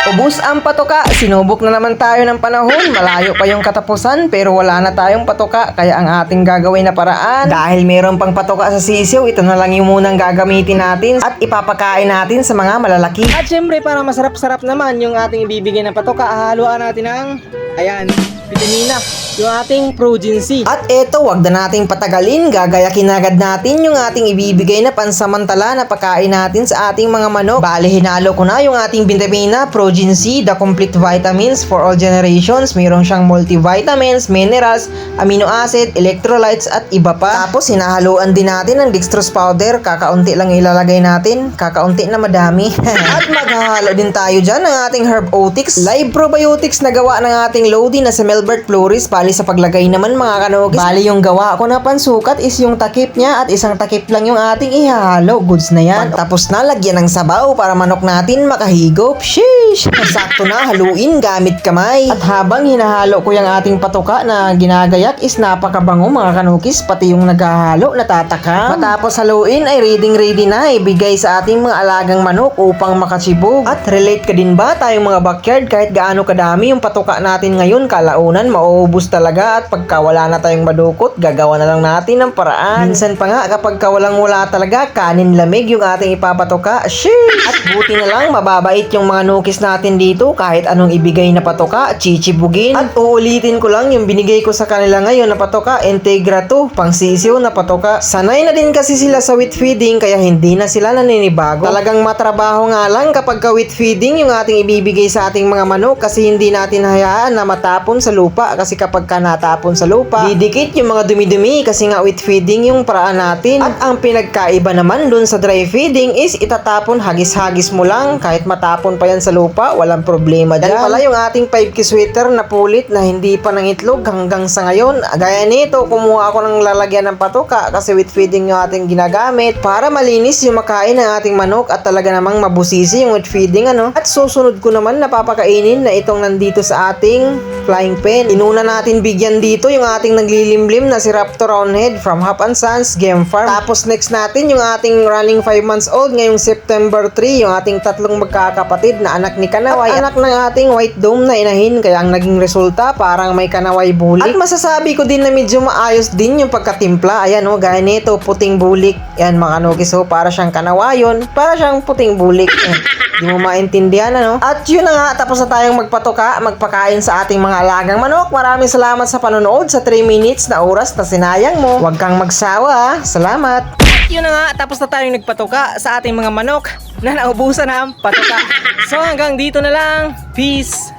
Ubus ang patoka, sinubok na naman tayo ng panahon, malayo pa yung katapusan pero wala na tayong patoka kaya ang ating gagawin na paraan dahil meron pang patoka sa sisiw, ito na lang yung munang gagamitin natin at ipapakain natin sa mga malalaki. At syempre para masarap-sarap naman yung ating ibibigay na patoka, haluan natin ng ayan, vitamina, yung ating protein C. At eto, wag na nating patagalin, gagayakin agad natin yung ating ibibigay na pansamantala na pagkain natin sa ating mga manok. Bale, hinalo ko na yung ating vitamina, protein C, the complete vitamins for all generations. Mayroon siyang multivitamins, minerals, amino acid, electrolytes at iba pa. Tapos hinahaluan din natin ng dextrose powder, kakaunti lang ilalagay natin, kakaunti na madami. At maghahalo din tayo dyan ng ating Herbiotics, live probiotics na gawa ng ating Lodi na sa Melbert Floris. Bali sa paglagay naman mga kanogis, bali yung gawa ko na pansukat is yung takip niya at isang takip lang yung ating ihahalo. Goods na yan. Tapos na, lagyan ng sabaw para manok natin makahigop. Sheesh! Sakto na, haluin gamit kamay. At habang hinahalo ko yung ating patoka na ginagayak is napakabango mga kanukis, pati yung naghahalo natatakam. Matapos haluin ay ready na ibigay sa ating mga alagang manok upang makachibog. At relate ka din ba tayong mga backyard kahit gaano kadami yung patoka natin ngayon, kalaunan mauubos talaga at pagka wala na tayong madukot, gagawa na lang natin ng paraan. Minsan pa nga kapag wala talaga, kanin lamig yung ating ipapatoka. Sheesh! At buti na lang mababait yung mga nukis natin dito, kahit anong ibigay na patoka, chichibugin. At uulitin ko lang yung binigay ko sa kanila ngayon na patoka, Integra 2, pang sisiw na patoka. Sanay na din kasi sila sa wheat feeding kaya hindi na sila naninibago. Talagang matrabaho nga lang kapag wheat feeding yung ating ibibigay sa ating mga manok kasi hindi natin hayaan na matapon sa lupa, kasi kapag natapon sa lupa, didikit yung mga dumi-dumi kasi nga wheat feeding yung paraan natin. At ang pinagkaiba naman dun sa dry feeding is itatapon, hagis-hagis mo lang, kahit matapon pa yan sa lupa, walang problema dyan. Yan pala yung ating 5K sweater na pulit na hindi pa ng itlog hanggang sa ngayon. Gaya nito, kumuha ako ng lalagyan ng patoka kasi wheat feeding yung ating ginagamit para malinis yung makain ng ating manok at talaga namang mabusisi yung wheat feeding At susunod ko naman napapakainin na itong nandito sa ating flying pen. Inuna natin bigyan dito yung ating naglilimlim na si Raptor Roundhead from Hop and Sons Game Farm. Tapos next natin yung ating running 5 months old ngayong September 3, yung ating tatlong magkakapatid na anak ni Kanaway at anak ng ating white dome na inahin, kaya ang naging resulta parang may Kanaway bulik. At masasabi ko din na medyo maayos din yung pagkatimpla. Ayan gaya nito, puting bulik. Yan mga nukis, para siyang kanawayon, para siyang puting bulik. Di mo maintindihan At yun na nga, tapos na tayong magpatoka, magpakain sa ating mga alagang manok. Maraming salamat sa panonood sa 3 minutes na oras na sinayang mo. Huwag kang magsawa. Salamat. At yun na nga, tapos na tayong nagpatoka sa ating mga manok na naubusan ng patoka. So hanggang dito na lang. Peace.